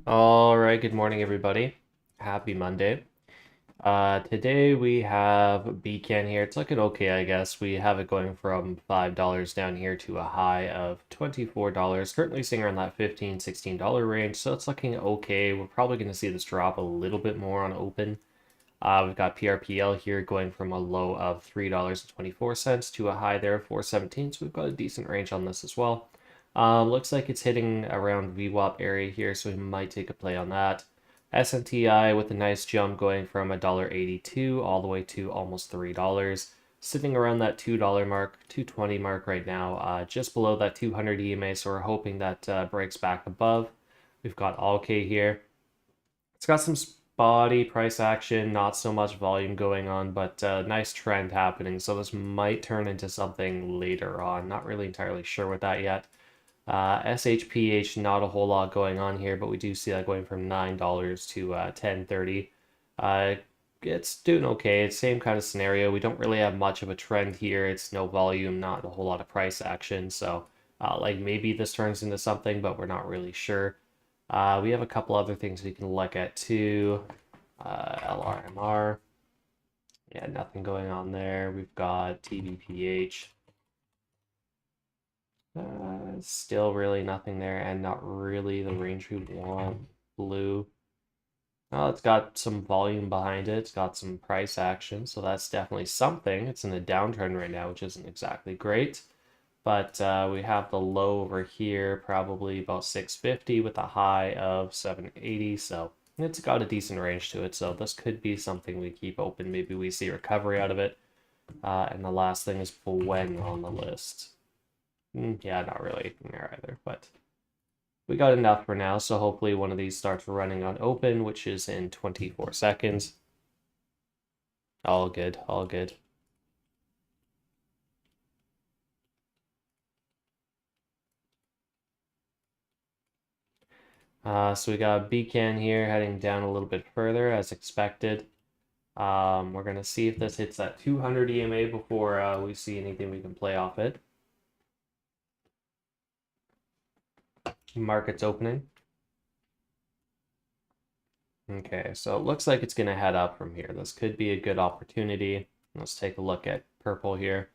All right, good morning, everybody. Happy Monday. Today we have Beacon here. It's looking okay, I guess. We have it going from $5 down here to a high of $24. Currently sitting around that $15, $16 range, so it's looking okay. We're probably going to see this drop a little bit more on open. We've got PRPL here going from a low of $3.24 to a high there of 417, so we've got a decent range on this as well. Looks like it's hitting around VWAP area here, so we might take a play on that. SNTI with a nice jump going from $1.82 all the way to almost $3. Sitting around that $2 mark, 220 mark right now, just below that 200 EMA, so we're hoping that breaks back above. We've got AllK here. It's got some spotty price action, not so much volume going on, but nice trend happening. So this might turn into something later on. Not really entirely sure with that yet. SHPH, not a whole lot going on here, but we do see that going from $9 to $10.30. It's doing okay. It's same kind of scenario. We don't really have much of a trend here. It's no volume, not a whole lot of price action. So like maybe this turns into something, but we're not really sure. We have a couple other things we can look at too. LRMR. Yeah, nothing going on there. We've got TBPH. Still really nothing there, and not really the range we want. Blue. Well, it's got some volume behind it. It's got some price action, so that's definitely something. It's in a downtrend right now, which isn't exactly great. But we have the low over here, probably about 650 with a high of 780. So it's got a decent range to it. So this could be something we keep open. Maybe we see recovery out of it. And the last thing is Bwen on the list. Yeah, not really there either, but we got enough for now. So hopefully one of these starts running on open, which is in 24 seconds. All good, all good. So we got Beacon here heading down a little bit further as expected. We're going to see if this hits that 200 EMA before we see anything we can play off it. Market's opening. Okay, so it looks like it's going to head up from here. This could be a good opportunity. Let's take a look at purple here.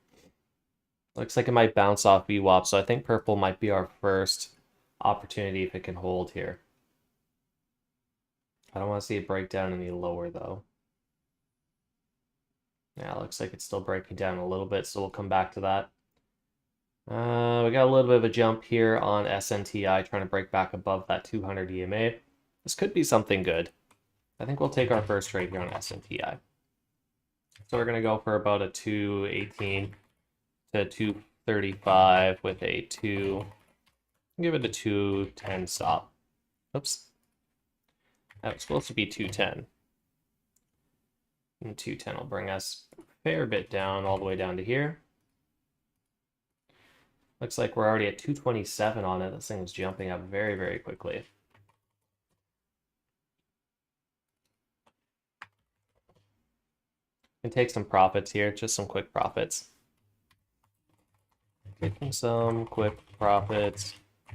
Looks like it might bounce off VWAP, so I think purple might be our first opportunity if it can hold here. I don't want to see it break down any lower though. Yeah, looks like it's still breaking down a little bit, so we'll come back to that. We got a little bit of a jump here on SNTI, trying to break back above that 200 EMA. This could be something good. I think we'll take our first trade here on SNTI. So we're going to go for about a 218 to 235 with a 2. Give it a 210 stop. Oops. That was supposed to be 210. And 210 will bring us a fair bit down, all the way down to here. Looks like we're already at 227 on it. This thing was jumping up very, very quickly. Can take some profits here, just some quick profits. Taking some quick profits.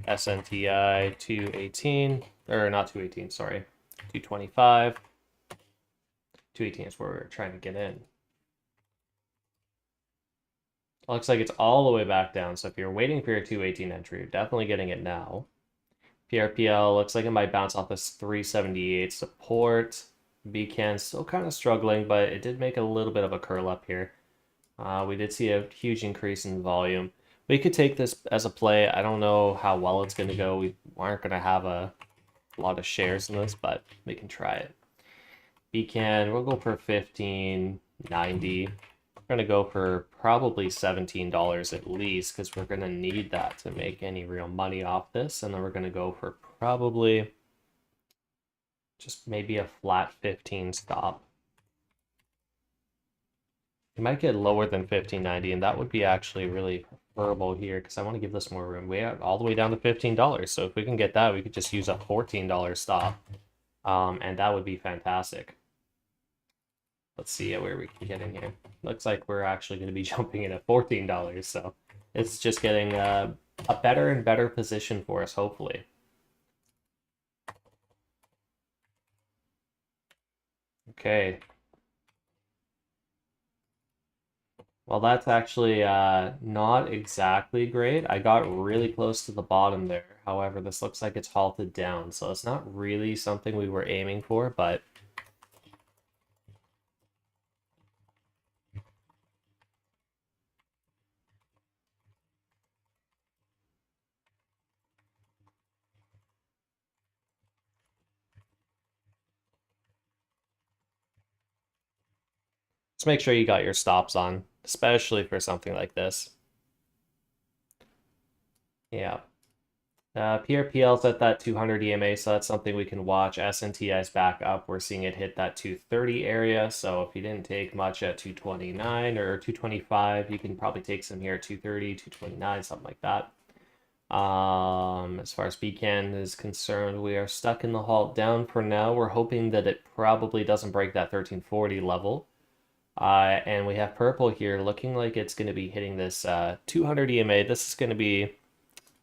SNTI 218, or not 218, sorry, 225. 218 is where we're trying to get in. Looks like it's all the way back down, so if you're waiting for your 218 entry, you're definitely getting it now. PRPL looks like it might bounce off this 378 support. Beacon still kind of struggling, but it did make a little bit of a curl up here. We did see a huge increase in volume. We could take this as a play. I don't know how well it's going to go. We aren't going to have a lot of shares in this, but we can try it. Beacon, we'll go for 15.90. We're going to go for probably $17 at least, because we're going to need that to make any real money off this. And then we're going to go for probably just maybe a flat 15 stop. We might get lower than 15.90, and that would be actually really preferable here, because I want to give this more room. We are all the way down to $15, so if we can get that, we could just use a $14 stop, and that would be fantastic. Let's see where we can get in here. Looks like we're actually going to be jumping in at $14, so it's just getting a better and better position for us, hopefully. Okay. Well, that's actually not exactly great. I got really close to the bottom there. However, this looks like it's halted down, so it's not really something we were aiming for, but just make sure you got your stops on, especially for something like this. Yeah. PRPL's at that 200 EMA, so that's something we can watch. SNTI's back up. We're seeing it hit that 230 area, so if you didn't take much at 229 or 225, you can probably take some here at 230, 229, something like that. As far as BCAN is concerned, we are stuck in the halt down for now. We're hoping that it probably doesn't break that 1340 level. And we have purple here looking like it's going to be hitting this 200 EMA. This is going to be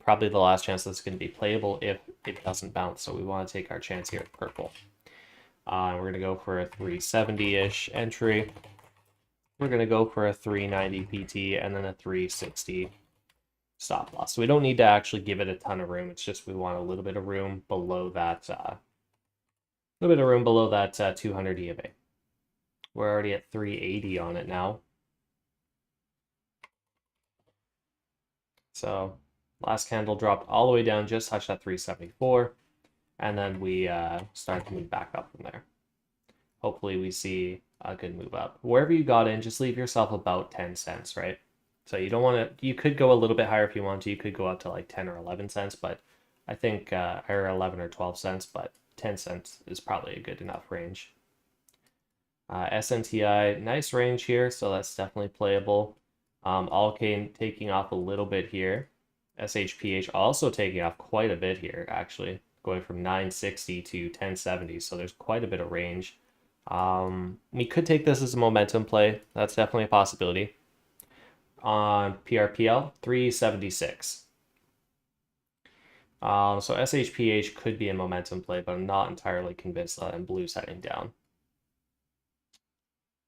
probably the last chance that's going to be playable if it doesn't bounce. So we want to take our chance here at purple. We're going to go for a 370-ish entry. We're going to go for a 390 PT and then a 360 stop loss. So we don't need to actually give it a ton of room. It's just we want a little bit of room below that, 200 EMA. We're already at 380 on it now. So last candle dropped all the way down, just touched that 374, and then we start to move back up from there. Hopefully we see a good move up. Wherever you got in, just leave yourself about 10 cents, right? So you don't want to, you could go a little bit higher if you want to. You could go up to like 10 or 11 cents, but I think, or 11 or 12 cents, but 10 cents is probably a good enough range. SNTI, nice range here, so that's definitely playable. Alkane taking off a little bit here. SHPH also taking off quite a bit here, actually, going from 960 to 1070, so there's quite a bit of range. We could take this as a momentum play. That's definitely a possibility. On PRPL, 376. So SHPH could be a momentum play, but I'm not entirely convinced that I'm blue's heading down.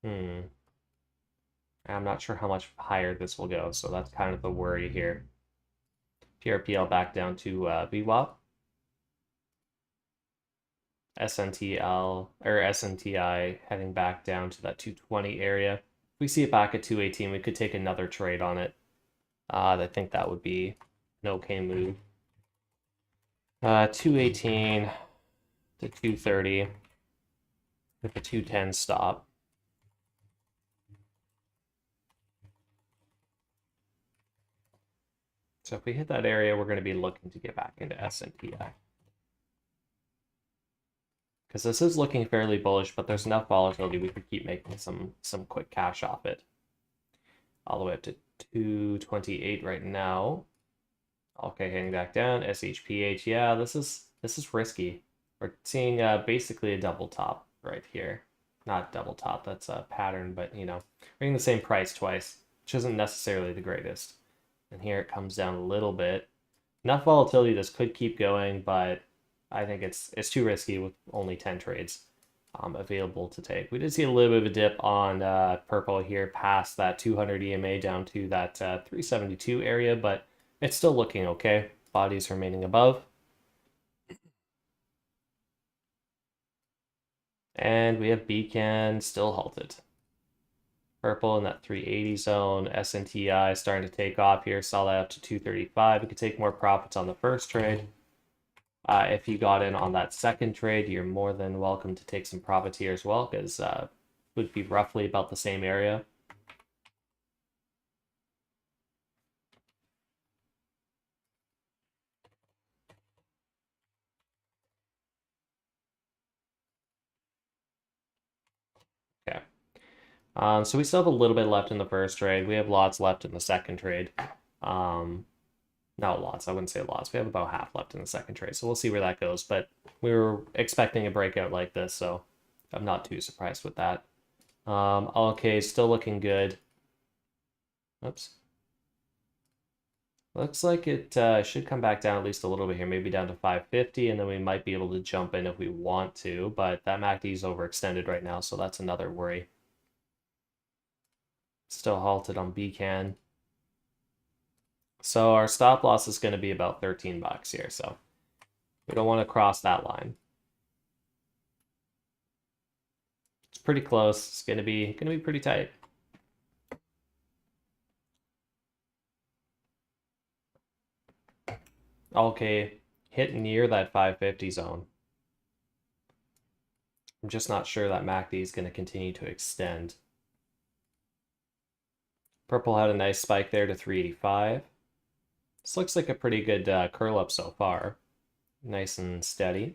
I'm not sure how much higher this will go, so that's kind of the worry here. PRPL back down to VWAP. SNTL or SNTI heading back down to that 220 area. If we see it back at 218, we could take another trade on it. I think that would be an okay move. 218 to 230 with a 210 stop. So if we hit that area, we're going to be looking to get back into SNTI. Because this is looking fairly bullish, but there's enough volatility we could keep making some quick cash off it. All the way up to 228 right now. Okay, heading back down. SHPH, yeah, this is risky. We're seeing basically a double top right here. Not double top, that's a pattern, but you know, we're getting the same price twice, which isn't necessarily the greatest. And here it comes down a little bit. Enough volatility, this could keep going, but I think it's too risky with only 10 trades available to take. We did see a little bit of a dip on purple here past that 200 EMA down to that 372 area, but it's still looking okay. Bodies remaining above. And we have BCAN still halted. Purple in that 380 zone. SNTI starting to take off here. Saw that up to 235. We could take more profits on the first trade. If you got in on that second trade, you're more than welcome to take some profits here as well, because it would be roughly about the same area. Okay. So we still have a little bit left in the first trade. We have lots left in the second trade. Not lots, I wouldn't say lots. We have about half left in the second trade, so we'll see where that goes. But we were expecting a breakout like this, so I'm not too surprised with that. Okay, still looking good. Oops. Looks like it should come back down at least a little bit here, maybe down to 550, and then we might be able to jump in if we want to, but that MACD is overextended right now, so that's another worry. Still halted on BCAN. So our stop loss is going to be about 13 bucks here, so we don't want to cross that line. It's pretty close. It's going to be pretty tight. Okay, hit near that 550 zone. I'm just not sure that MACD is going to continue to extend. Purple had a nice spike there to 385. This looks like a pretty good curl up so far. Nice and steady.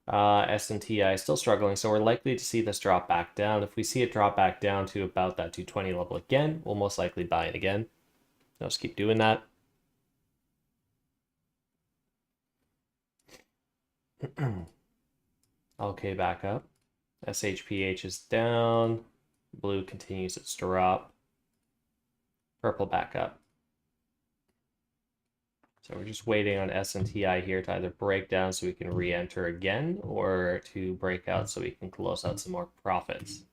S&TI still struggling, so we're likely to see this drop back down. If we see it drop back down to about that 220 level again, we'll most likely buy it again. I'll just keep doing that. Okay, back up. SHPH is down. Blue continues its drop. Purple back up. So we're just waiting on S&TI here to either break down so we can re-enter again, or to break out so we can close out some more profits.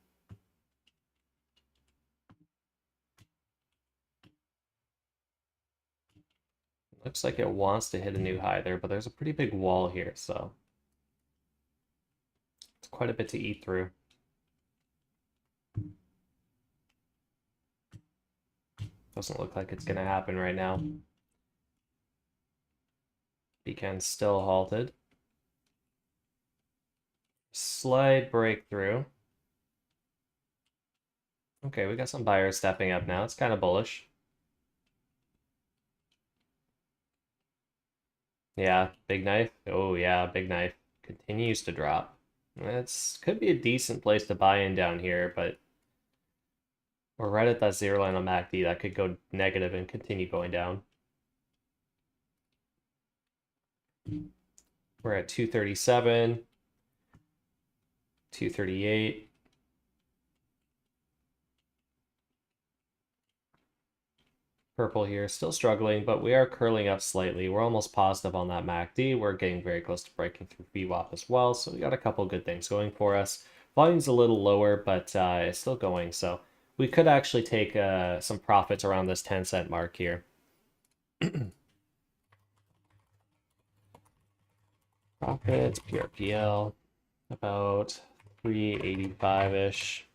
Looks like it wants to hit a new high there, but there's a pretty big wall here, so it's quite a bit to eat through. Doesn't look like it's going to happen right now. BCAN's still halted. Slight breakthrough. Okay, we got some buyers stepping up now. It's kind of bullish. Yeah, big knife. Oh yeah, big knife. Continues to drop. It's could be a decent place to buy in down here, but we're right at that zero line on MACD. That could go negative and continue going down. We're at 237, 238. Purple here, still struggling, but we are curling up slightly. We're almost positive on that MACD. We're getting very close to breaking through VWAP as well, so we got a couple good things going for us. Volume's a little lower, but it's still going, so we could actually take some profits around this 10-cent mark here. Profits, PRPL, about 385-ish.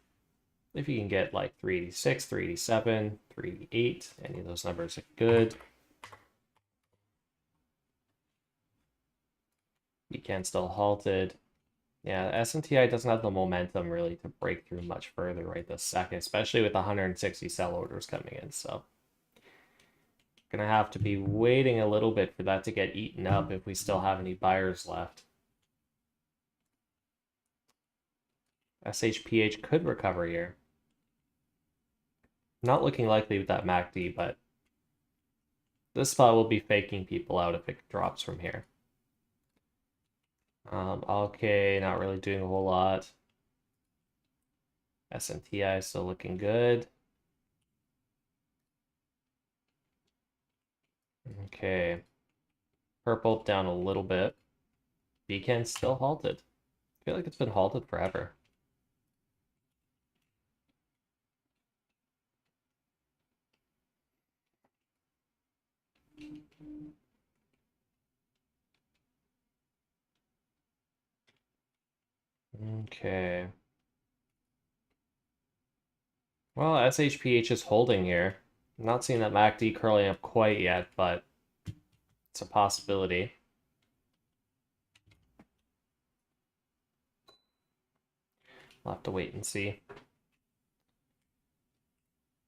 If you can get like 386, 387, 388, any of those numbers are good. BCAN still halted. Yeah, S&TI doesn't have the momentum really to break through much further right this second, especially with 160 sell orders coming in. So gonna have to be waiting a little bit for that to get eaten up if we still have any buyers left. SHPH could recover here. Not looking likely with that MACD, but this spot will be faking people out if it drops from here. Okay, not really doing a whole lot. S&TI still looking good. Okay. Purple down a little bit. BCAN still halted. I feel like it's been halted forever. Okay. Well, SHPH is holding here. I'm not seeing that MACD curling up quite yet, but it's a possibility. We'll have to wait and see.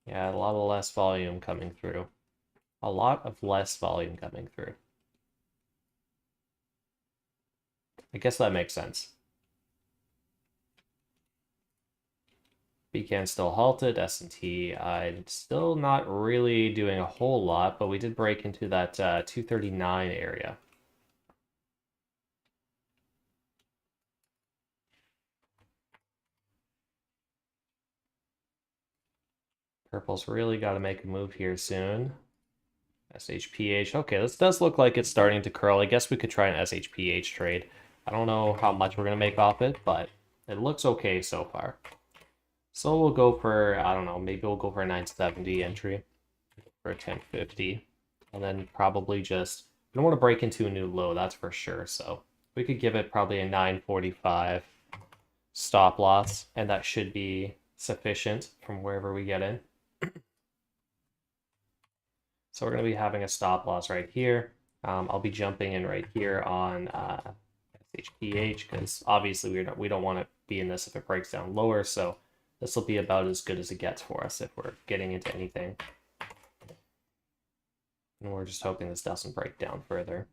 Yeah, a lot of less volume coming through. A lot of less volume coming through. I guess that makes sense. BCAN still halted, S&TI still not really doing a whole lot, but we did break into that 239 area. Purple's really got to make a move here soon. SHPH. Okay, this does look like it's starting to curl. I guess we could try an SHPH trade. I don't know how much we're going to make off it, but it looks okay so far. So we'll go for, I don't know, maybe we'll go for a 970 entry for a 1050. And then probably just, we don't want to break into a new low, that's for sure. So we could give it probably a 945 stop loss, and that should be sufficient from wherever we get in. So we're going to be having a stop loss right here. I'll be jumping in right here on SHPH because obviously we don't want to be in this if it breaks down lower. So this will be about as good as it gets for us if we're getting into anything. And we're just hoping this doesn't break down further.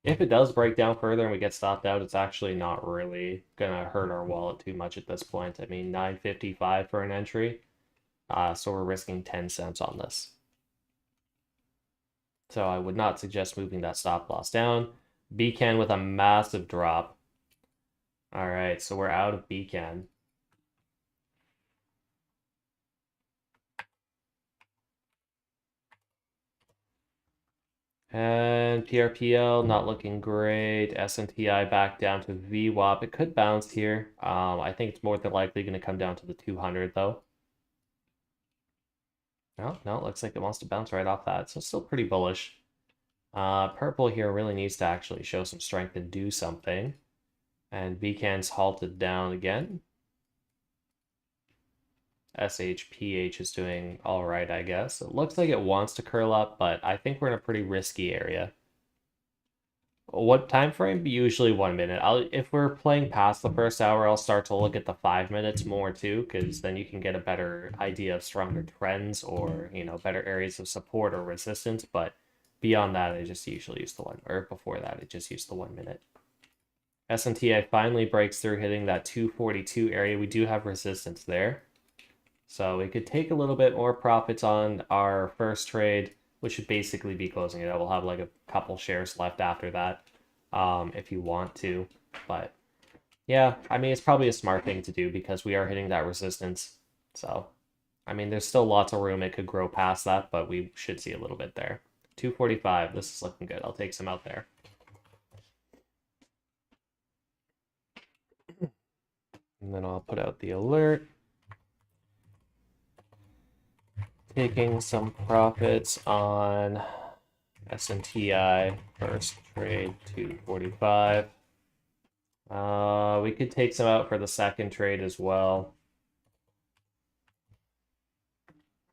If it does break down further and we get stopped out, it's actually not really gonna hurt our wallet too much at this point. I mean, 955 for an entry, so we're risking 10 cents on this. So I would not suggest moving that stop loss down. BCAN with a massive drop. All right, so we're out of BCAN. And PRPL not looking great. SNTI back down to VWAP. It could bounce here. I think it's more than likely going to come down to the 200 though. No, it looks like it wants to bounce right off that. So still pretty bullish. Purple here really needs to actually show some strength and do something. And VCAN's halted down again. SHPH is doing all right, I guess. It looks like it wants to curl up, but I think we're in a pretty risky area. What time frame? Usually 1 minute. If we're playing past the first hour, I'll start to look at the 5 minutes more too, because then you can get a better idea of stronger trends or, you know, better areas of support or resistance. But beyond that, I just usually use the 1, or before that, I just use the 1 minute. SNTI finally breaks through, hitting that 242 area. We do have resistance there. So we could take a little bit more profits on our first trade, which should basically be closing it out. We'll have like a couple shares left after that, if you want to. But yeah, I mean, it's probably a smart thing to do because we are hitting that resistance. So, I mean, there's still lots of room. It could grow past that, but we should see a little bit there. 245, this is looking good. I'll take some out there. And then I'll put out the alert. Taking some profits on SNTI first trade 245. We could take some out for the second trade as well.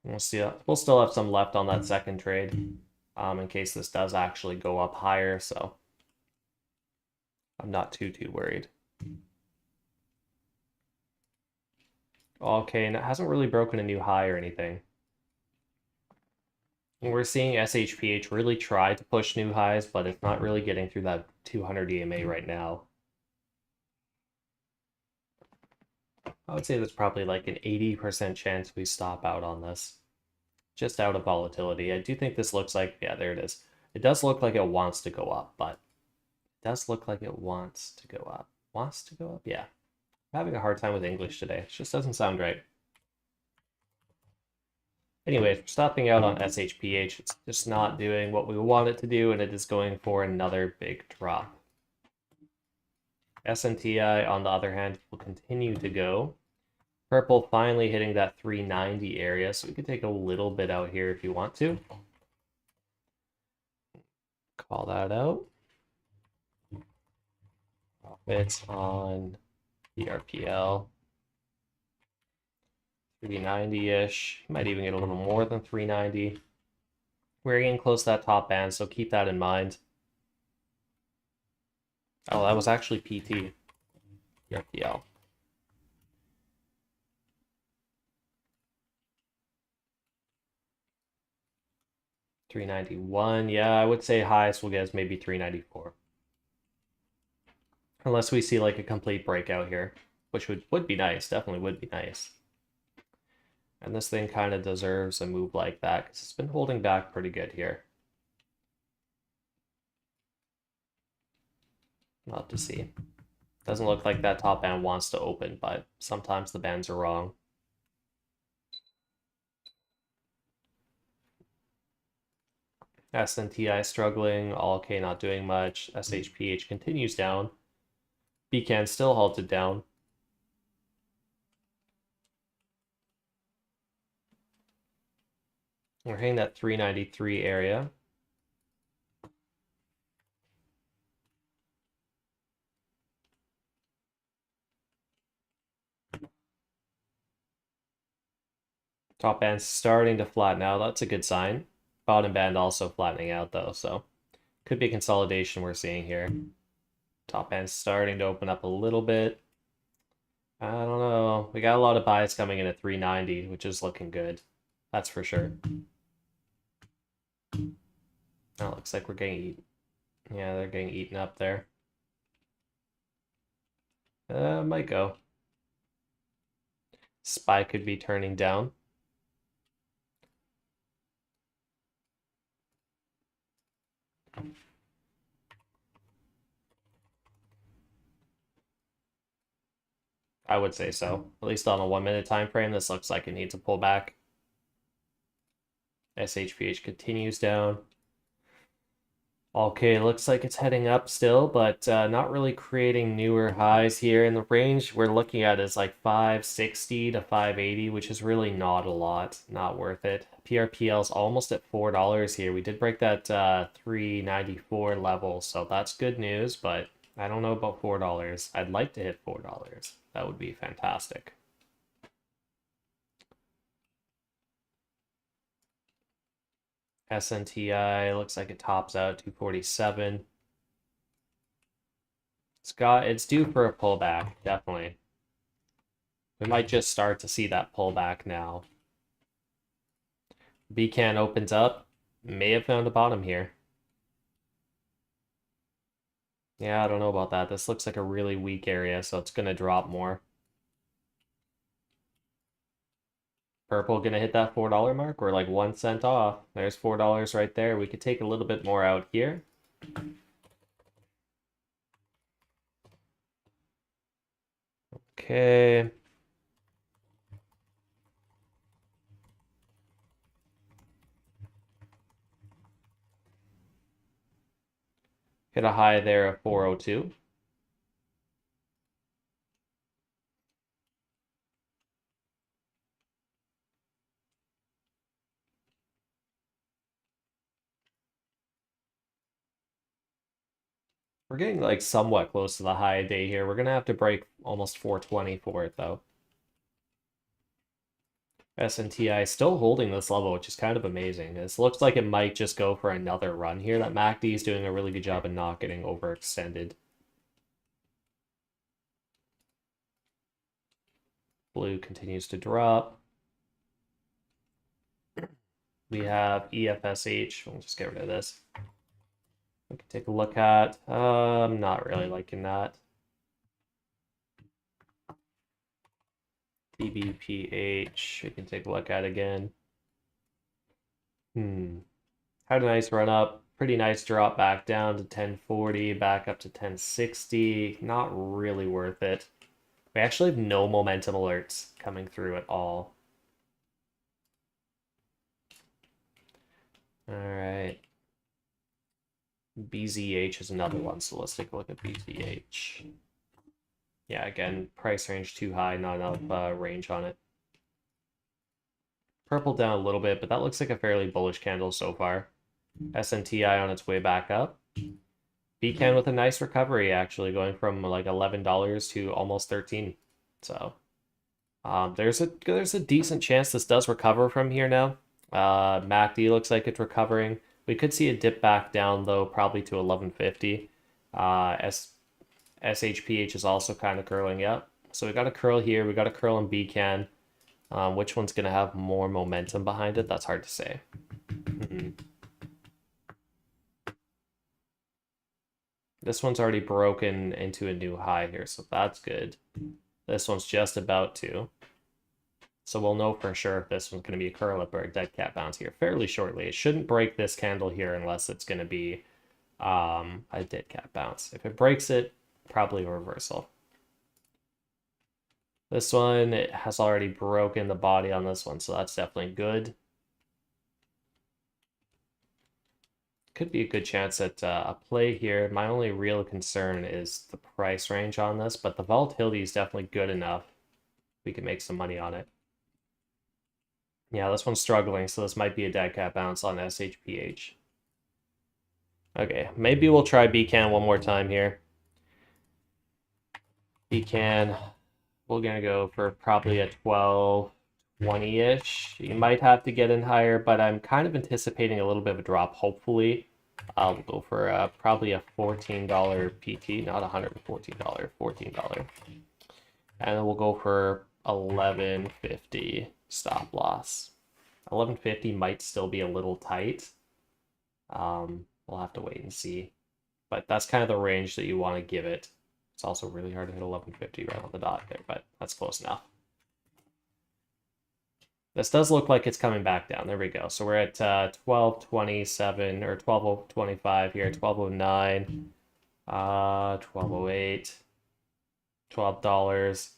We'll see. We'll still have some left on that second trade, in case this does actually go up higher. So I'm not too worried. Okay, and it hasn't really broken a new high or anything. We're seeing SHPH really try to push new highs, but it's not really getting through that 200 EMA right now. I would say there's probably like an 80% chance we stop out on this. Just out of volatility. I do think this looks like, yeah, there it is. It does look like it wants to go up, but it does look like it wants to go up. Wants to go up? Yeah. I'm having a hard time with English today. It just doesn't sound right. Anyway, we're stopping out on SHPH. It's just not doing what we want it to do, and it is going for another big drop. SNTI, on the other hand, will continue to go. Purple finally hitting that 390 area, so we could take a little bit out here if you want to. Call that out. Profits on the RPL. 390-ish. Might even get a little more than 390. We're getting close to that top band, so keep that in mind. Oh, that was actually PT. RPL. $391. Yeah, I would say highest we'll get is maybe 394. Unless we see like a complete breakout here, which would be nice. Definitely would be nice. And this thing kind of deserves a move like that because it's been holding back pretty good here. We'll have to see. Doesn't look like that top band wants to open, but sometimes the bands are wrong. SNTI struggling, All-K not doing much, SHPH continues down. BCAN still halted down. We're hitting that 393 area. Top band's starting to flatten out. That's a good sign. Bottom band also flattening out though, so could be consolidation we're seeing here. Top band's starting to open up a little bit. I don't know. We got a lot of buys coming in at 390, which is looking good. That's for sure. Oh, looks like we're getting eaten. Yeah, they're getting eaten up there. Might go. SPY could be turning down. I would say so. At least on a 1 minute time frame, this looks like it needs a pullback. SHPH continues down. Okay, looks like it's heading up still, but not really creating newer highs here. And the range we're looking at is like 560 to 580, which is really not a lot. Not worth it. PRPL is almost at $4 here. We did break that 394 level, so that's good news, but I don't know about $4. I'd like to hit $4. That would be fantastic. SNTI looks like it tops out 247. It's due for a pullback, definitely. We might just start to see that pullback now. BCAN opens up, may have found a bottom here. Yeah, I don't know about that. This looks like a really weak area, so it's gonna drop more. Purple gonna hit that $4 mark. We're like 1 cent off. There's $4 right there. We could take a little bit more out here. Okay. Hit a high there of 402. We're getting like somewhat close to the high day here. We're gonna have to break almost 420 for it though. SNTI still holding this level, which is kind of amazing. This looks like it might just go for another run here. That MACD is doing a really good job of not getting overextended. Blue continues to drop. We have EFSH. We'll just get rid of this. We can take a look at. I'm not really liking that. TBPH. We can take a look at again. Had a nice run up. Pretty nice drop back down to 1040, back up to 1060. Not really worth it. We actually have no momentum alerts coming through at all. All right. BZH is another one, so let's take a look at BZH. Yeah, again, price range too high, not enough range on it. Purple down a little bit, but that looks like a fairly bullish candle so far. SNTI on its way back up. BCAN with a nice recovery, actually, going from like $11 to almost 13. So there's a decent chance this does recover from here now. MACD looks like it's recovering. We could see a dip back down though, probably to 1150. SHPH is also kind of curling up. So we got a curl here. We got a curl in BCAN. Which one's gonna have more momentum behind it? That's hard to say. This one's already broken into a new high here, so that's good. This one's just about to. So we'll know for sure if this one's going to be a curl up or a dead cat bounce here fairly shortly. It shouldn't break this candle here unless it's going to be a dead cat bounce. If it breaks it, probably a reversal. This one, it has already broken the body on this one, so that's definitely good. Could be a good chance at a play here. My only real concern is the price range on this, but the volatility is definitely good enough. We can make some money on it. Yeah, this one's struggling, so this might be a dead cat bounce on SHPH. Okay, maybe we'll try BCAN one more time here. BCAN, we're gonna go for probably a 12.20-ish. You might have to get in higher, but I'm kind of anticipating a little bit of a drop, hopefully. I'll go for probably a $14 PT, not $114, $14. And then we'll go for 11.50 stop loss. 11.50 might still be a little tight. We'll have to wait and see. But that's kind of the range that you want to give it. It's also really hard to hit 11.50 right on the dot there, but that's close enough. This does look like it's coming back down. There we go. So we're at 12.27 or 12.25 here, 12.09, 12.08, $12.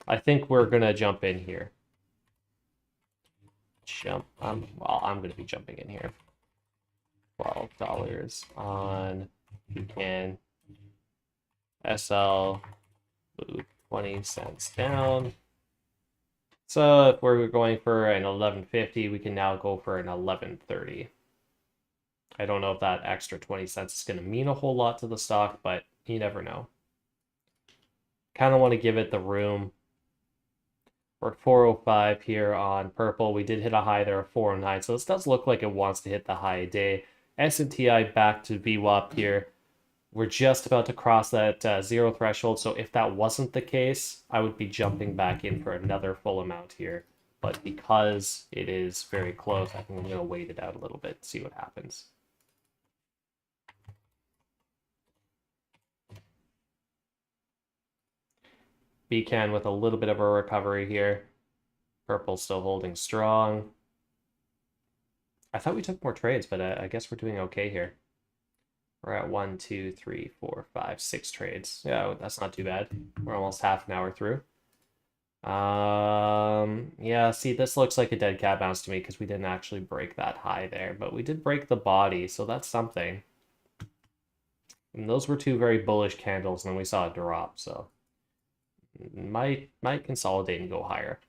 I think we're gonna jump in here. Well, I'm gonna be jumping in here. $12 on BCAN SL, 20 cents down. So if we're going for an 11.50, we can now go for an 11.30. I don't know if that extra 20 cents is going to mean a whole lot to the stock, but you never know. Kind of want to give it the room. We're at 405 here on purple. We did hit a high there of 409, so this does look like it wants to hit the high a day. SNTI back to VWAP here. We're just about to cross that zero threshold, so if that wasn't the case, I would be jumping back in for another full amount here. But because it is very close, I think I'm going to wait it out a little bit, see what happens. BCAN with a little bit of a recovery here. Purple still holding strong. I thought we took more trades, but I guess we're doing okay here. We're at 1, 2, 3, 4, 5, 6 trades. Yeah, that's not too bad. We're almost half an hour through. Yeah, see, this looks like a dead cat bounce to me because we didn't actually break that high there, but we did break the body, so that's something. And those were two very bullish candles, and then we saw a drop, so might consolidate and go higher.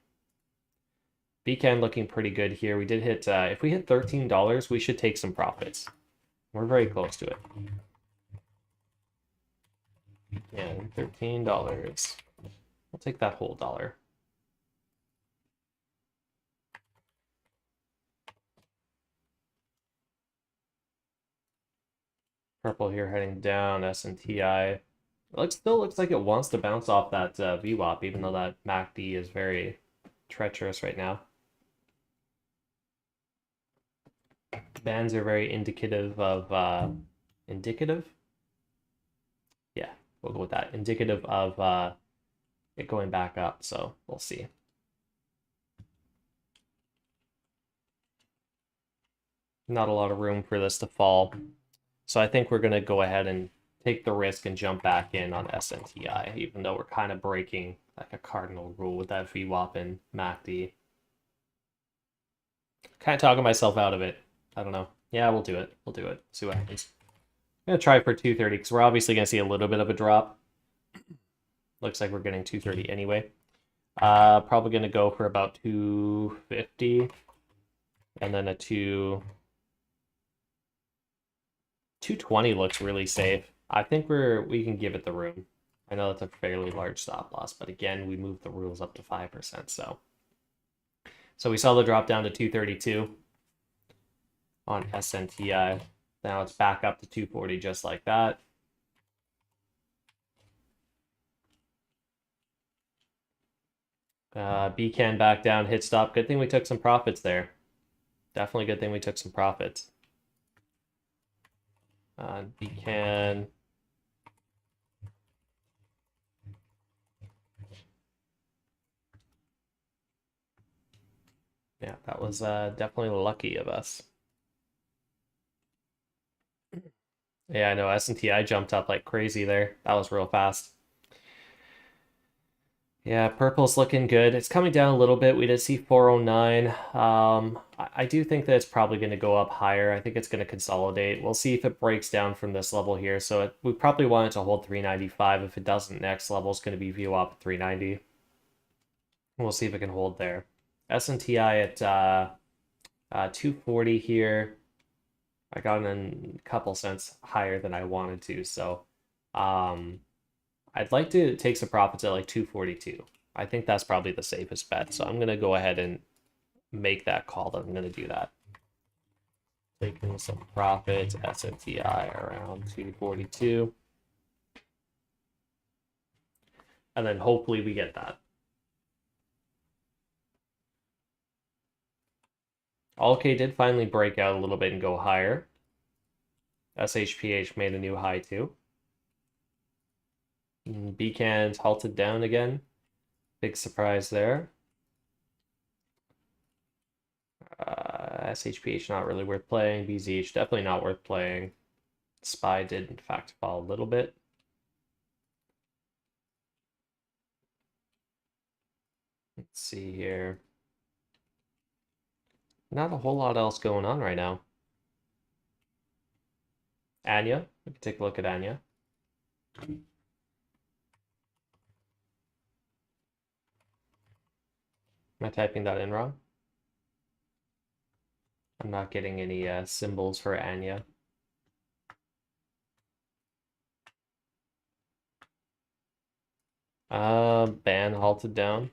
BCAN looking pretty good here. We did hit, if we hit $13, we should take some profits. We're very close to it. Yeah, $13. We'll take that whole dollar. Purple here heading down, SNTI. It still looks like it wants to bounce off that VWAP, even though that MACD is very treacherous right now. Bands are very indicative of indicative? Yeah, we'll go with that. Indicative of it going back up, so we'll see. Not a lot of room for this to fall. So I think we're going to go ahead and take the risk and jump back in on SNTI, even though we're kind of breaking like a cardinal rule with that VWAP and MACD. Kind of talking myself out of it. I don't know. Yeah, we'll do it. We'll do it. See what happens. I'm going to try for 230 because we're obviously going to see a little bit of a drop. Looks like we're getting 230 anyway. Probably going to go for about 250 and then a 220 looks really safe. I think we can give it the room. I know that's a fairly large stop loss, but again, we moved the rules up to 5%, so we saw the drop down to 232 on SNTI. Now it's back up to 240 just like that. BCAN back down, hit stop. Good thing we took some profits there. Definitely good thing we took some profits. BCAN. Yeah, that was definitely lucky of us. Yeah, I know S&TI jumped up like crazy there. That was real fast. Yeah, purple's looking good. It's coming down a little bit. We did see 409. I do think that it's probably going to go up higher. I think it's going to consolidate. We'll see if it breaks down from this level here. So we probably want it to hold 395. If it doesn't, next level is going to be VWAP at 390. We'll see if it can hold there. S&TI at 240 here. I got in a couple cents higher than I wanted to, so I'd like to take some profits at like 242. I think that's probably the safest bet, so I'm gonna go ahead and make that call that I'm gonna do that. Taking some profits, S&TI around 242. And then hopefully we get that. Allk did finally break out a little bit and go higher. SHPH made a new high too. Beacons halted down again. Big surprise there. SHPH not really worth playing. BZH definitely not worth playing. SPY did in fact fall a little bit. Let's see here. Not a whole lot else going on right now. Anya, we can take a look at Anya. Am I typing that in wrong? I'm not getting any symbols for Anya. Ban halted down.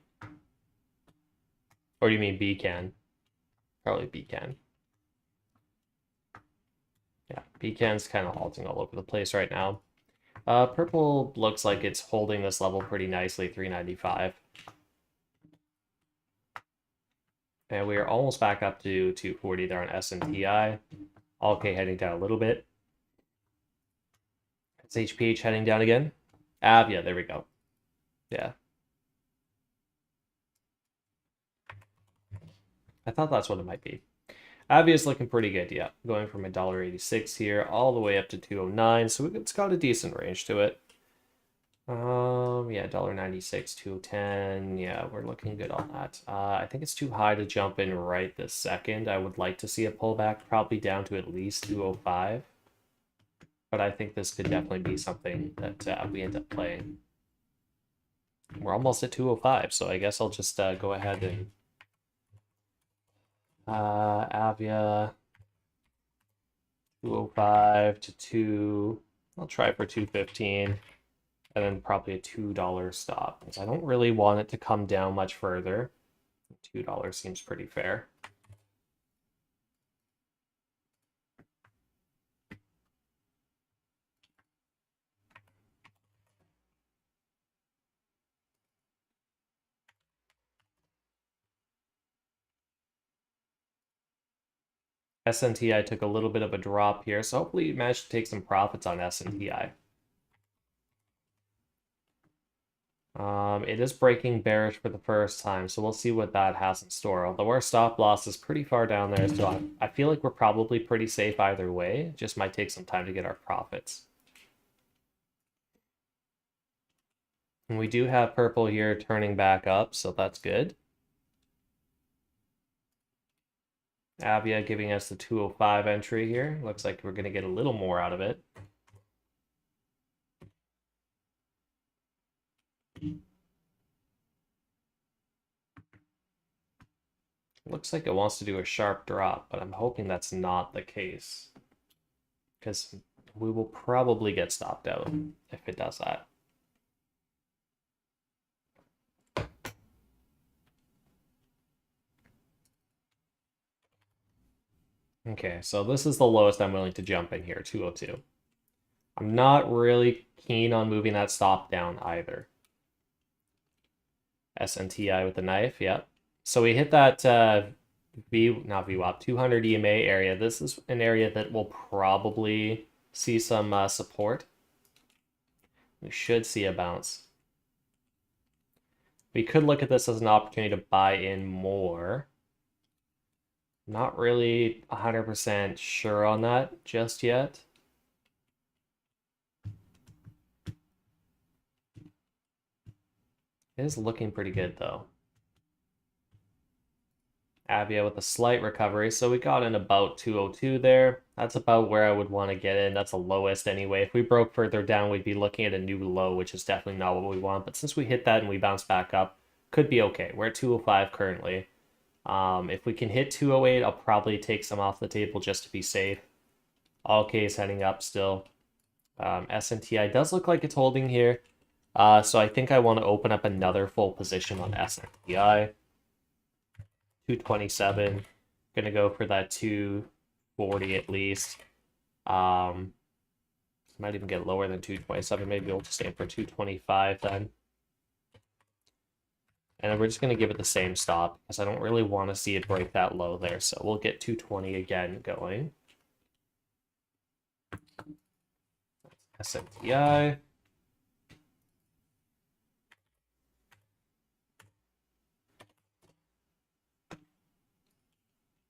Or do you mean Beacon? Probably Beacon. Yeah, Beacon's kind of halting all over the place right now. Purple looks like it's holding this level pretty nicely, 395. And we are almost back up to 240 there on S&TI. Allk heading down a little bit. It's HPH heading down again. Avia, there we go. Yeah. I thought that's what it might be. Avia's looking pretty good, yeah. Going from $1.86 here all the way up to 209, so it's got a decent range to it. Yeah, $1.96, 210. Yeah, we're looking good on that. I think it's too high to jump in right this second. I would like to see a pullback, probably down to at least 205. But I think this could definitely be something that we end up playing. We're almost at 205, so I guess I'll just go ahead and Avia 205 to 2. I'll try for 215. And then probably a $2 stop, because I don't really want it to come down much further. $2 seems pretty fair. S&TI took a little bit of a drop here, so hopefully you managed to take some profits on S&TI. It is breaking bearish for the first time, so we'll see what that has in store. Although our stop loss is pretty far down there, so I feel like we're probably pretty safe either way. Just might take some time to get our profits. And we do have purple here turning back up, so that's good. Avia giving us the 205 entry here. Looks like we're going to get a little more out of it. Looks like it wants to do a sharp drop, but I'm hoping that's not the case. Because we will probably get stopped out if it does that. Okay, so this is the lowest I'm willing to jump in here, 202. I'm not really keen on moving that stop down either. S&TI with the knife, yep. So we hit that not VWAP, 200 EMA area. This is an area that will probably see some support. We should see a bounce. We could look at this as an opportunity to buy in more. Not really 100% sure on that just yet. It is looking pretty good though. Avia with a slight recovery, so we got in about 202 there. That's about where I would want to get in. That's the lowest anyway. If we broke further down, we'd be looking at a new low, which is definitely not what we want. But since we hit that and we bounce back up, could be okay. We're at 205 currently. If we can hit 208, I'll probably take some off the table just to be safe. All K is heading up still. SNTI does look like it's holding here. So I think I want to open up another full position on SNTI. 227. Gonna go for that 240 at least. Might even get lower than 227. Maybe we'll just aim for 225 then. And then we're just going to give it the same stop because I don't really want to see it break that low there. So we'll get 220 again going. SNTI.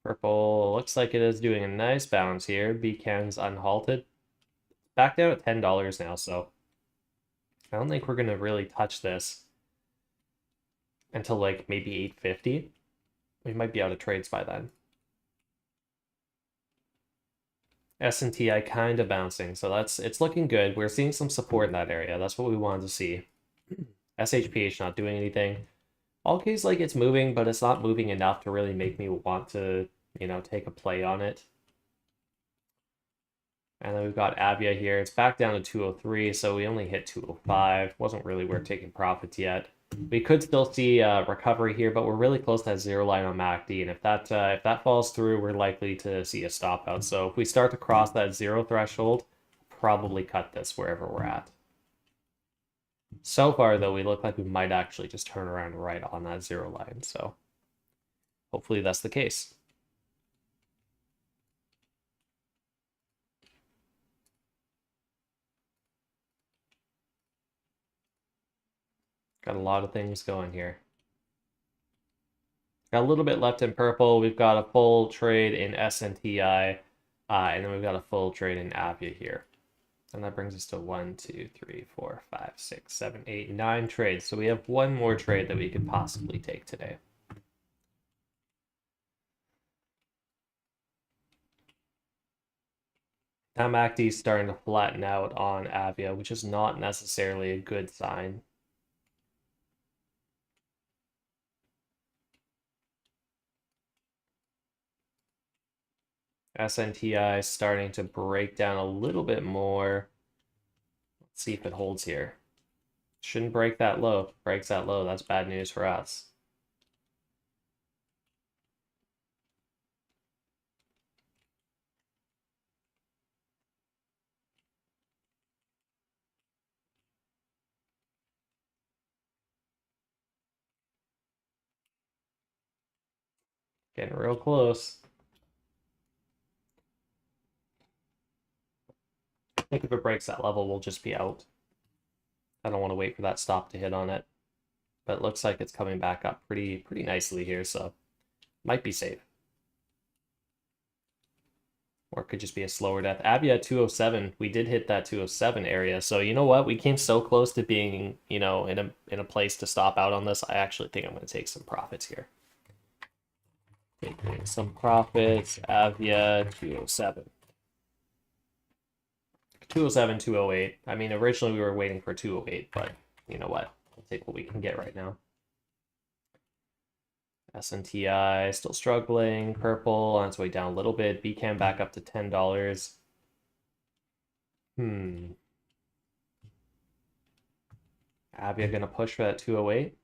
Purple looks like it is doing a nice bounce here. Beacon's unhalted. Back down at $10 now, so I don't think we're going to really touch this until like maybe 850. We might be out of trades by then. SNTI kind of bouncing, so it's looking good. We're seeing some support in that area. That's what we wanted to see. SHPH not doing anything. All case like it's moving, but it's not moving enough to really make me want to, take a play on it. And then we've got Avia here. It's back down to 203, so we only hit 205. Wasn't really worth taking profits yet. We could still see recovery here, but we're really close to that zero line on MACD, and if that falls through, we're likely to see a stop out. So if we start to cross that zero threshold, probably cut this wherever we're at. So far, though, we look like we might actually just turn around right on that zero line, so hopefully that's the case. Got a lot of things going here. Got a little bit left in purple. We've got a full trade in SNTI, and then we've got a full trade in Avia here. And that brings us to 1, 2, 3, 4, 5, 6, 7, 8, 9 trades. So we have one more trade that we could possibly take today. Now MACD is starting to flatten out on Avia, which is not necessarily a good sign. SNTI is starting to break down a little bit more. Let's see if it holds here. Shouldn't break that low. If it breaks that low, that's bad news for us. Getting real close. I think if it breaks that level, we'll just be out. I don't want to wait for that stop to hit on it. But it looks like it's coming back up pretty nicely here, so might be safe. Or it could just be a slower death. Avia 207, we did hit that 207 area. So you know what? We came so close to being, in a place to stop out on this. I actually think I'm going to take some profits here. Taking some profits. Avia 207. 207, 208. I mean, originally we were waiting for 208, but you know what? We'll take what we can get right now. SNTI still struggling. Purple on its way down a little bit. BCAM back up to $10. Avia gonna push for that 208.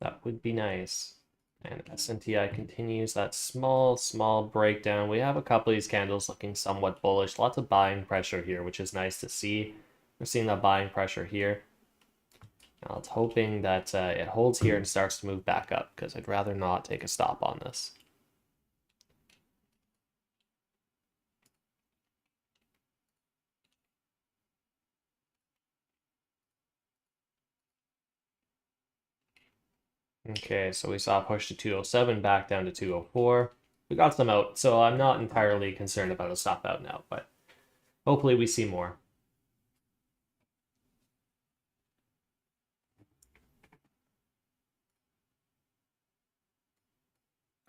That would be nice. And SNTI continues that small breakdown. We have a couple of these candles looking somewhat bullish. Lots of buying pressure here, which is nice to see. We're seeing that buying pressure here. Now it's hoping that it holds here and starts to move back up, because I'd rather not take a stop on this. Okay, so we saw a push to 207, back down to 204. We got some out, so I'm not entirely concerned about a stop out now, but hopefully we see more.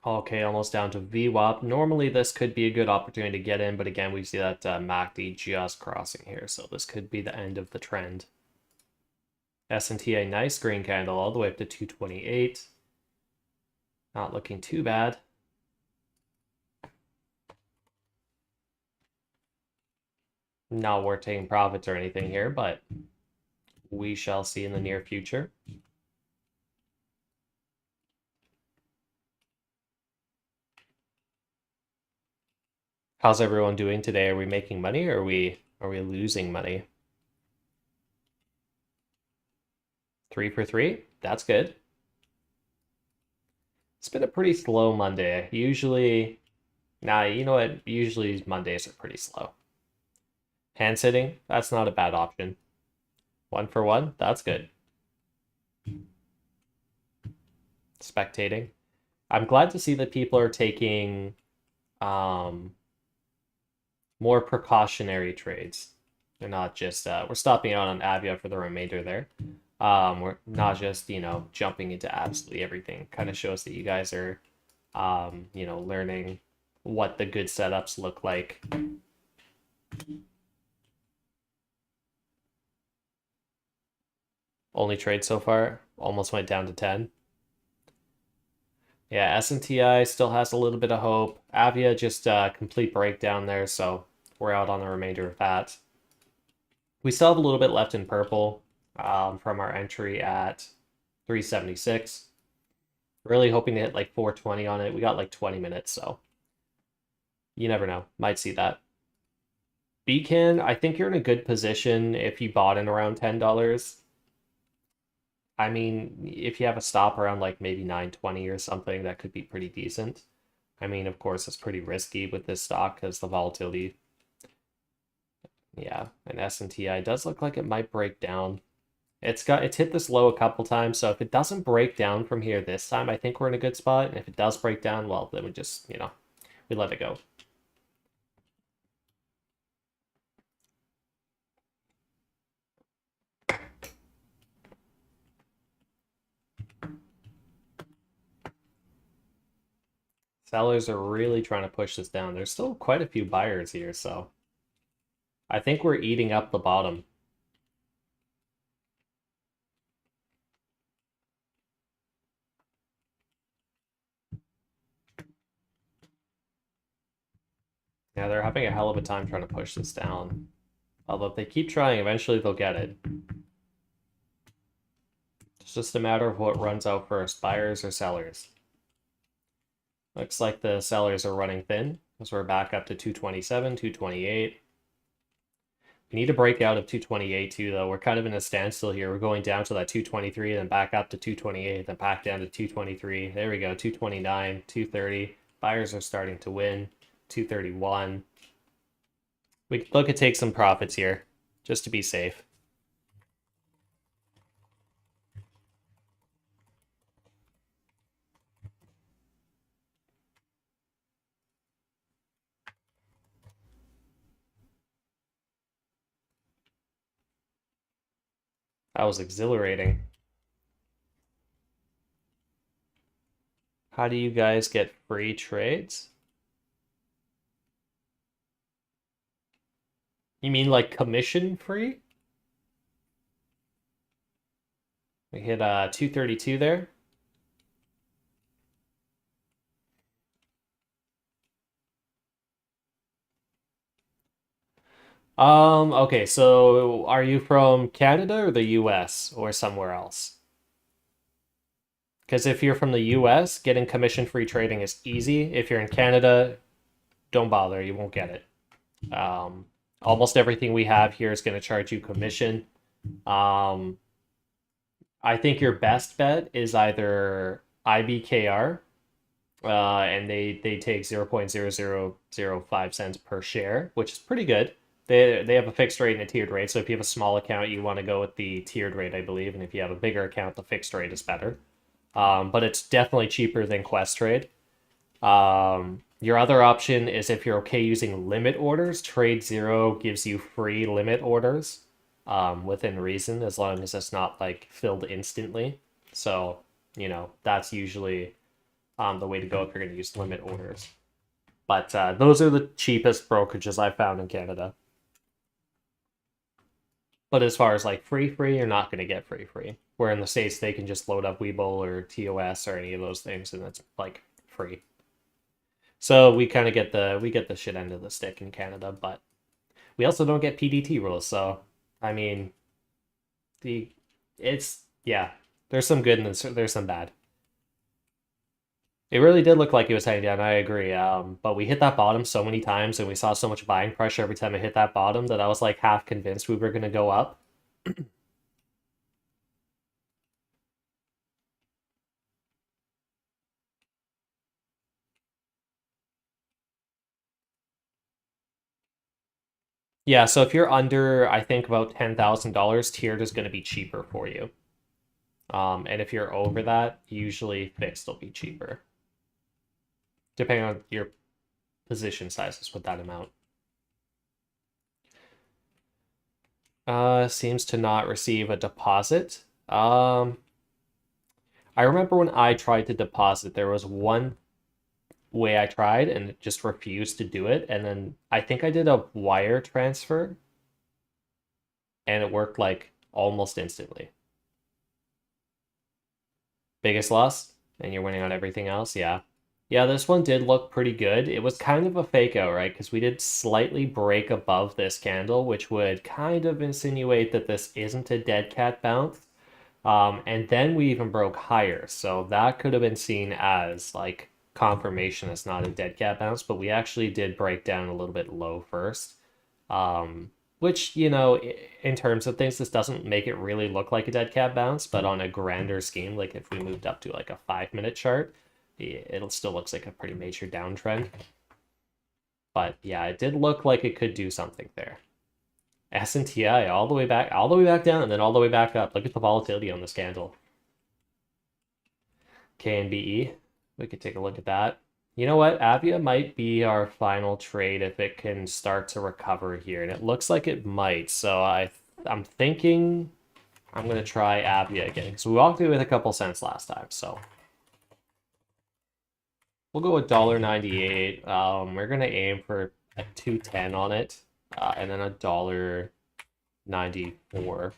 Okay, almost down to VWAP. Normally this could be a good opportunity to get in, but again, we see that MACD just crossing here, so this could be the end of the trend. S&T, nice green candle all the way up to 228. Not looking too bad. Not worth taking profits or anything here, but we shall see in the near future. How's everyone doing today? Are we making money or are we losing money? 3 for 3? That's good. It's been a pretty slow Monday. Usually, nah, you know what? Usually Mondays are pretty slow. Hand sitting, that's not a bad option. 1 for 1, that's good. Spectating. I'm glad to see that people are taking more precautionary trades. They're not just we're stopping out on Avia for the remainder there. We're not just, jumping into absolutely everything. Kind of shows that you guys are learning what the good setups look like. Only trade so far, almost went down to 10. Yeah, SNTI still has a little bit of hope. Avia just complete breakdown there, so we're out on the remainder of that. We still have a little bit left in purple from our entry at 376. Really hoping to hit like 420 on it. We got like 20 minutes, so you never know. Might see that. Beacon, I think you're in a good position if you bought in around $10. I mean, if you have a stop around like maybe 920 or something, that could be pretty decent. I mean, of course, it's pretty risky with this stock because the volatility. Yeah, and SNTI does look like it might break down. It's hit this low a couple times, so if it doesn't break down from here this time, I think we're in a good spot. And if it does break down, well, then we just, we let it go. Sellers are really trying to push this down. There's still quite a few buyers here, so I think we're eating up the bottom. Yeah, they're having a hell of a time trying to push this down. Although if they keep trying, eventually they'll get it. It's just a matter of what runs out first, buyers or sellers. Looks like the sellers are running thin, because we're back up to 227, 228. We need to break out of 228 too, though. We're kind of in a standstill here. We're going down to that 223, then back up to 228, then back down to 223. There we go, 229, 230. Buyers are starting to win. 231. We could look at take some profits here, just to be safe. That was exhilarating. How do you guys get free trades? You mean like commission free? We hit 232 there. Okay, so are you from Canada or the US or somewhere else? Because if you're from the US, getting commission-free trading is easy. If you're in Canada, don't bother, you won't get it. Almost everything we have here is going to charge you commission. I think your best bet is either IBKR, and they take 0.0005 cents per share, which is pretty good. They have a fixed rate and a tiered rate. So if you have a small account, you want to go with the tiered rate, I believe, and if you have a bigger account, the fixed rate is better. But it's definitely cheaper than Questrade. Your other option is if you're okay using limit orders. Trade Zero gives you free limit orders within reason, as long as it's not like filled instantly. So, that's usually the way to go if you're going to use limit orders. But those are the cheapest brokerages I've found in Canada. But as far as like free, you're not going to get free. Where in the States they can just load up Webull or TOS or any of those things, and it's like free. So we kind of get the shit end of the stick in Canada, but we also don't get PDT rules. So I mean, it's yeah, there's some good and there's some bad. It really did look like it was heading down. I agree. But we hit that bottom so many times, and we saw so much buying pressure every time it hit that bottom that I was like half convinced we were going to go up. Yeah, so if you're under, I think about $10,000, tiered is going to be cheaper for you. And if you're over that, usually fixed will be cheaper, depending on your position sizes with that amount. Seems to not receive a deposit. I remember when I tried to deposit, there was one way I tried and it just refused to do it. And then I think I did a wire transfer and it worked like almost instantly. Biggest loss? And you're winning on everything else? Yeah. Yeah, this one did look pretty good. It was kind of a fake out, right? Because we did slightly break above this candle, which would kind of insinuate that this isn't a dead cat bounce. And then we even broke higher. So that could have been seen as like confirmation it's not a dead cat bounce, but we actually did break down a little bit low first. Which, you know, in terms of things, this doesn't make it really look like a dead cat bounce, but on a grander scheme, like if we moved up to like a 5-minute chart, it still looks like a pretty major downtrend. But yeah, it did look like it could do something there. SNTI all the way back down, and then all the way back up. Look at the volatility on this candle. KNBE, we could take a look at that. You know what? Avia might be our final trade if it can start to recover here, and it looks like it might. So I'm thinking I'm gonna try Avia again because we walked away with a couple cents last time. So we'll go with $1.98. We're gonna aim for a 210 on it, and then $1.94.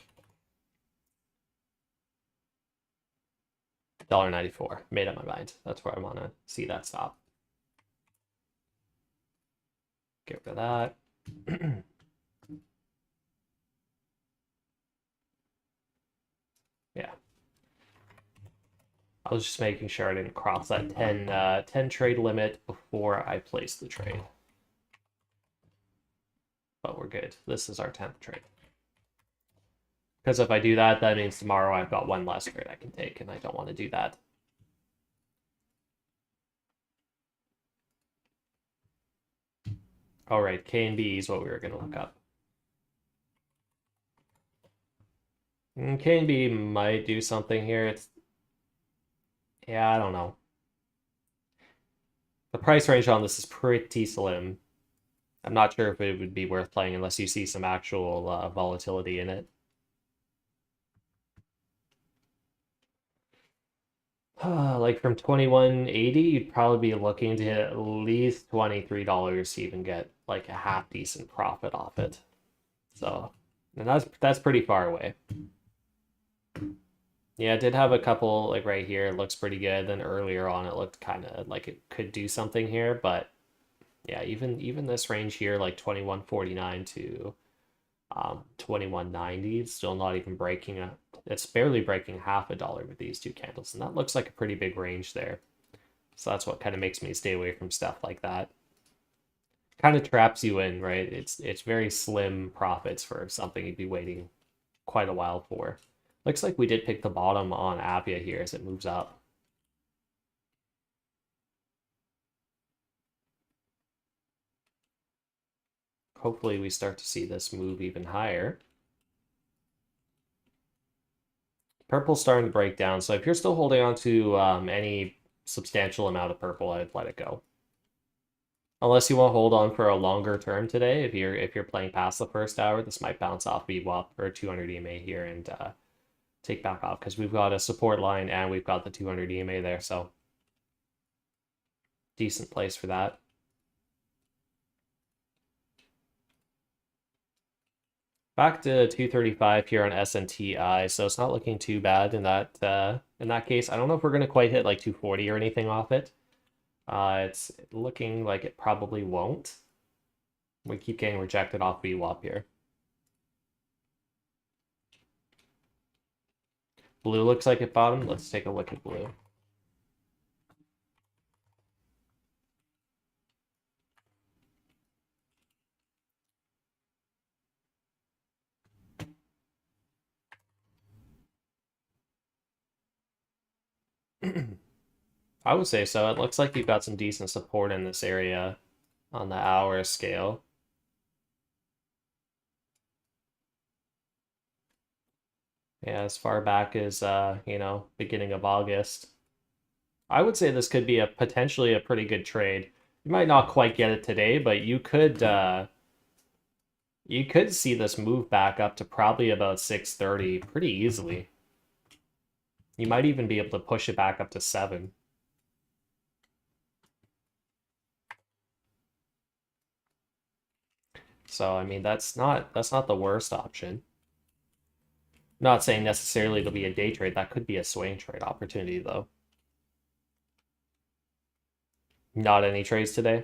$1.94. Made up my mind. That's where I want to see that stop. Get rid of that. Yeah. I was just making sure I didn't cross that 10 trade limit before I placed the trade. But we're good. This is our 10th trade. Because if I do that, that means tomorrow I've got one less trade I can take, and I don't want to do that. All right, KNB is what we were going to look up. KNB might do something here. Yeah, I don't know. The price range on this is pretty slim. I'm not sure if it would be worth playing unless you see some actual volatility in it. Like from 21.80, you'd probably be looking to hit at least $23 to even get like a half decent profit off it. So, and that's pretty far away. Yeah, it did have a couple like right here. It looks pretty good. Then earlier on, it looked kind of like it could do something here, but yeah, even this range here, like 21.49 to 21.90, it's still not even breaking it's barely breaking half a dollar with these two candles, and that looks like a pretty big range there. So that's what kind of makes me stay away from stuff like that. Kind of traps you in, right? It's very slim profits for something you'd be waiting quite a while for. Looks like we did pick the bottom on Avia here as it moves up. Hopefully we start to see this move even higher. Purple's starting to break down, so if you're still holding on to any substantial amount of purple, I'd let it go. Unless you want to hold on for a longer term today, if you're playing past the first hour, this might bounce off VWAP or 200 EMA here and take back off because we've got a support line and we've got the 200 EMA there. So Decent place for that. Back to 235 here on SNTI, so it's not looking too bad in that case. I don't know if we're gonna quite hit like 240 or anything off it. It's looking like it probably won't. We keep getting rejected off VWAP here. Blue looks like it bottomed. Let's take a look at blue. I would say so. It looks like you've got some decent support in this area on the hour scale. Yeah, as far back as beginning of August. I would say this could be a potentially a pretty good trade. You might not quite get it today, but you could see this move back up to probably about 630 pretty easily. You might even be able to push it back up to 7. So I mean that's not the worst option. Not saying necessarily it'll be a day trade. That could be a swing trade opportunity though. Not any trades today.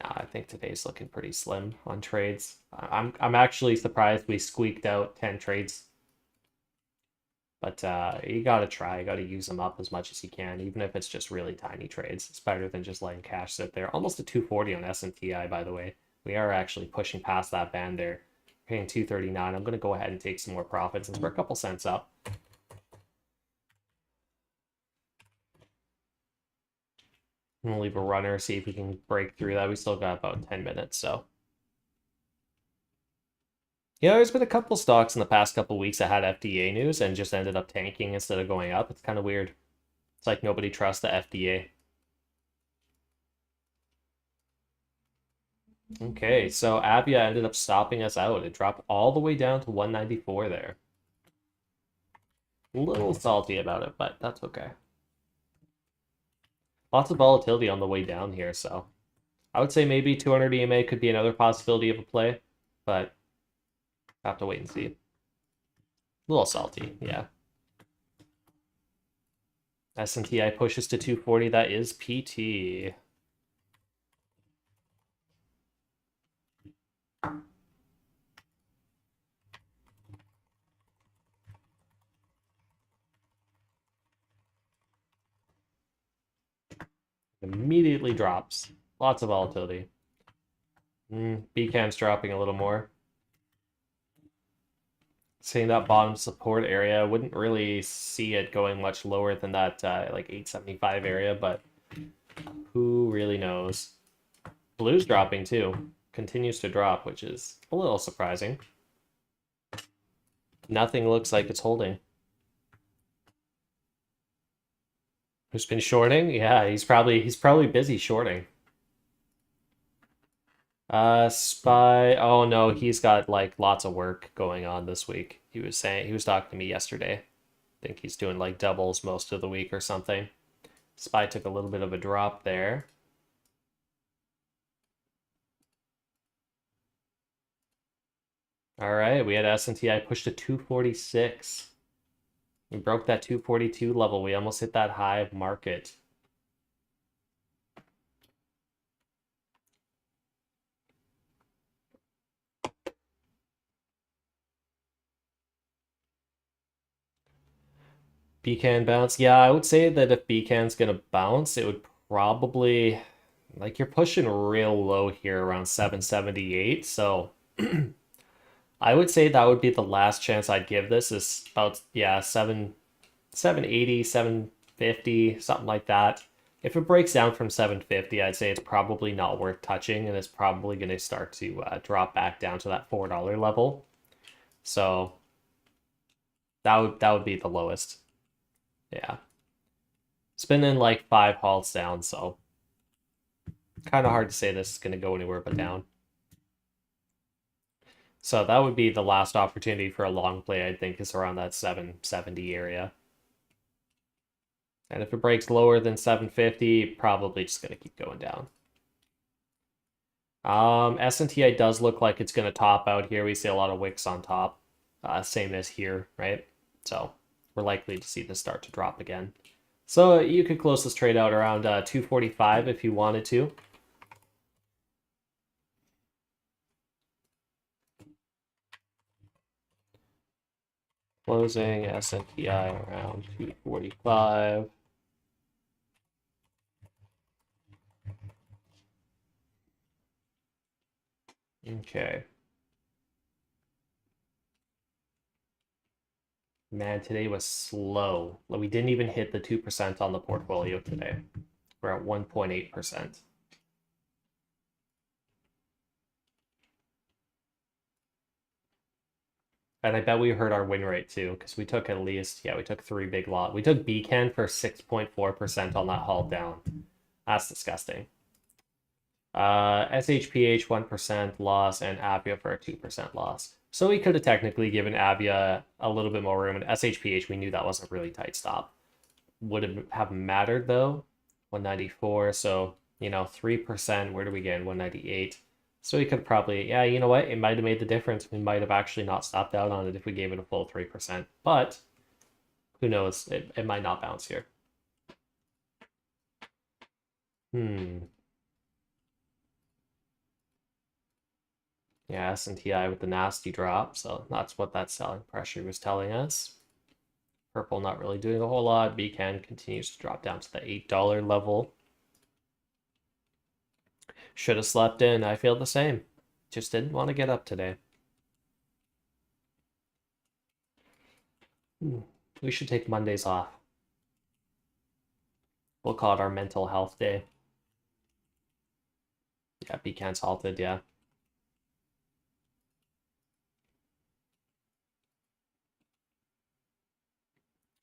Nah, I think today's looking pretty slim on trades. I'm actually surprised we squeaked out 10 trades. But you gotta try, you gotta use them up as much as you can, even if it's just really tiny trades. It's better than just letting cash sit there. Almost a 240 on SNTI, by the way. We are actually pushing past that band there. Paying 239. I'm gonna go ahead and take some more profits since we're a couple cents up. I'm gonna leave a runner, see if we can break through that. We still got about 10 minutes, so. Yeah, there's been a couple stocks in the past couple weeks that had FDA news and just ended up tanking instead of going up. It's kind of weird. It's like nobody trusts the FDA. Okay, so Avia ended up stopping us out. It dropped all the way down to 194 there. A little salty about it, but that's okay. Lots of volatility on the way down here, so I would say maybe 200 EMA could be another possibility of a play, but have to wait and see. A little salty, yeah. SNTI pushes to 240. That is PT. Immediately drops. Lots of volatility. BCAM's dropping a little more. Seeing that bottom support area, wouldn't really see it going much lower than that like 875 area, but who really knows? Blue's dropping too. Continues to drop, which is a little surprising. Nothing looks like it's holding. Who's been shorting? Yeah, he's probably busy shorting. Spy. Oh no, he's got like lots of work going on this week. He was talking to me yesterday. I think he's doing like doubles most of the week or something. Spy took a little bit of a drop there. All right, we had SNTI pushed to 246. We broke that 242 level. We almost hit that high of market. BCAN bounce. Yeah, I would say that if BCAN's gonna bounce, it would probably like you're pushing real low here around 778. So I would say that would be the last chance I'd give this is about 780, 750, something like that. If it breaks down from 750, I'd say it's probably not worth touching, and it's probably going to start to drop back down to that $4 level. So that would be the lowest. Yeah. It's been in like 5 halts down, so kind of hard to say this is going to go anywhere but down. So that would be the last opportunity for a long play, I think, is around that 770 area. And if it breaks lower than 750, probably just going to keep going down. SNTI does look like it's going to top out here. We see a lot of wicks on top, same as here, right? So we're likely to see this start to drop again. So you could close this trade out around 245 if you wanted to. Closing SNTI around 245. Okay. Man, today was slow. We didn't even hit the 2% on the portfolio today. We're at 1.8%. And I bet we heard our win rate too, because we took at least, yeah, we took 3 big lots. We took BCAN for 6.4% on that haul down. That's disgusting. SHPH 1% loss and Avia for a 2% loss. So we could have technically given Avia a little bit more room, and SHPH, we knew that was a really tight stop. Would have mattered though. 194, so, 3%. Where do we get in? 198. So we could probably, yeah, you know what? It might have made the difference. We might have actually not stopped out on it if we gave it a full 3%. But who knows? It might not bounce here. Yeah, SNTI with the nasty drop, so that's what that selling pressure was telling us. Purple not really doing a whole lot. BCAN continues to drop down to the $8 level. Should have slept in. I feel the same. Just didn't want to get up today. We should take Mondays off. We'll call it our mental health day. Yeah, BCAN's halted, yeah.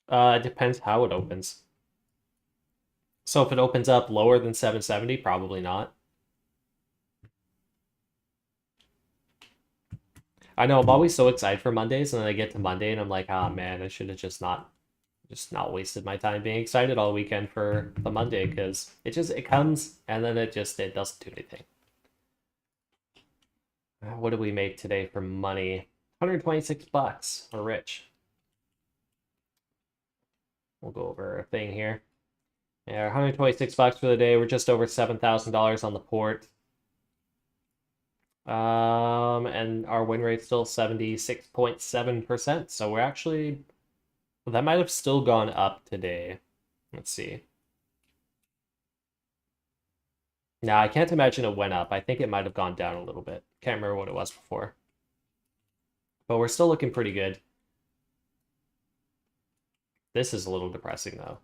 It depends how it opens. So if it opens up lower than 770, probably not. I know I'm always so excited for Mondays, and then I get to Monday and I'm like, ah, man, I should have just not wasted my time being excited all weekend for the Monday, because it comes and then it doesn't do anything. What did we make today for money? 126 bucks. We're rich. We'll go over a thing here. Yeah, 126 bucks for the day. We're just over $7,000 on the port. And our win rate's still 76.7%. So we're actually, that might have still gone up today. Let's see. Now, I can't imagine it went up. I think it might have gone down a little bit. Can't remember what it was before. But we're still looking pretty good. This is a little depressing, though.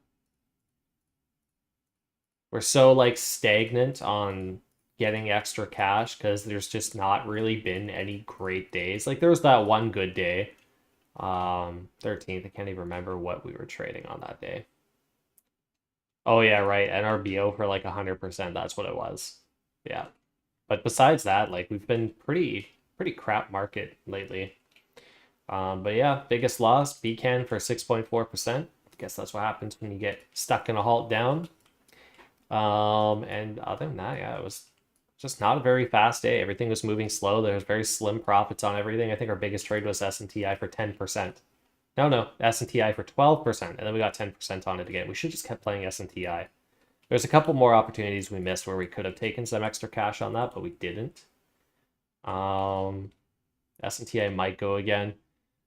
We're so, like, stagnant on getting extra cash because there's just not really been any great days. Like, there was that one good day. 13th, I can't even remember what we were trading on that day. Oh yeah, right. NRBO for like 100%. That's what it was. Yeah. But besides that, like we've been pretty crap market lately. But yeah, biggest loss, BCAN for 6.4%. I guess that's what happens when you get stuck in a halt down. And other than that, yeah, it was just not a very fast day. Everything was moving slow. There was very slim profits on everything. I think our biggest trade was SNTI for 10%. No, SNTI for 12%, and then we got 10% on it again. We should just kept playing SNTI. There's a couple more opportunities we missed where we could have taken some extra cash on that, but we didn't. SNTI might go again.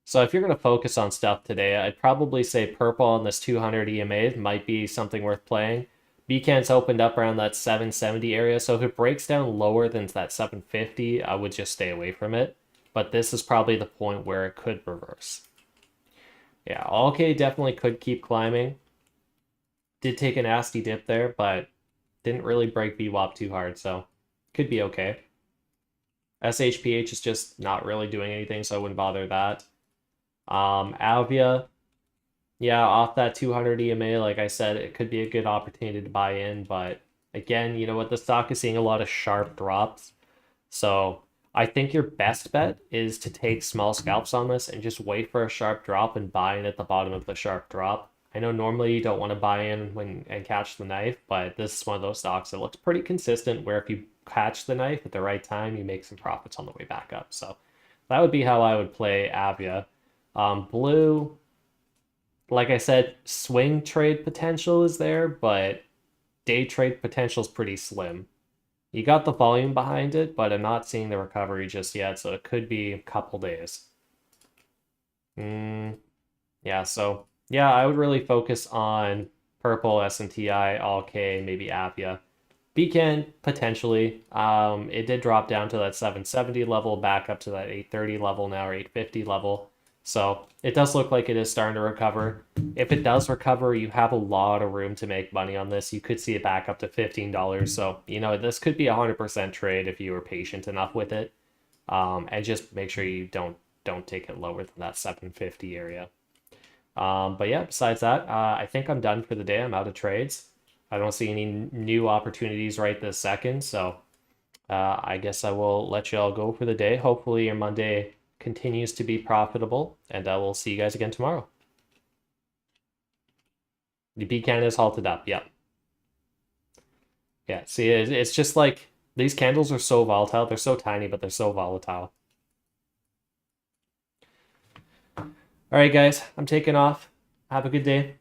So if you're going to focus on stuff today, I'd probably say purple on this 200 EMA might be something worth playing. BCAN's opened up around that 770 area, so if it breaks down lower than that 750, I would just stay away from it. But this is probably the point where it could reverse. Yeah, OK definitely could keep climbing. Did take a nasty dip there, but didn't really break VWAP too hard, so could be okay. SHPH is just not really doing anything, so I wouldn't bother that. Avia, yeah, off that 200 EMA, like I said, it could be a good opportunity to buy in, but again, you know what, the stock is seeing a lot of sharp drops, so I think your best bet is to take small scalps on this and just wait for a sharp drop and buy in at the bottom of the sharp drop I know normally you don't want to buy in and catch the knife, but this is one of those stocks that looks pretty consistent where if you catch the knife at the right time, you make some profits on the way back up. So that would be how I would play Avia. Blue, like I said, swing trade potential is there, but day trade potential is pretty slim. You got the volume behind it, but I'm not seeing the recovery just yet, so it could be a couple days. Yeah, so yeah, I would really focus on purple, SNTI, all K, maybe Avia. Beacon potentially. It did drop down to that 770 level, back up to that 830 level now, or 850 level. So it does look like it is starting to recover. If it does recover, you have a lot of room to make money on this. You could see it back up to $15. So, you know, this could be a 100% trade if you were patient enough with it. And just make sure you don't take it lower than that 750 area. But yeah, besides that, I think I'm done for the day. I'm out of trades. I don't see any new opportunities right this second, so I guess I will let you all go for the day. Hopefully your Monday continues to be profitable, and I will see you guys again tomorrow. The beacon is halted up, yep. Yeah, see, it's just like, these candles are so volatile. They're so tiny, but they're so volatile. All right, guys, I'm taking off. Have a good day.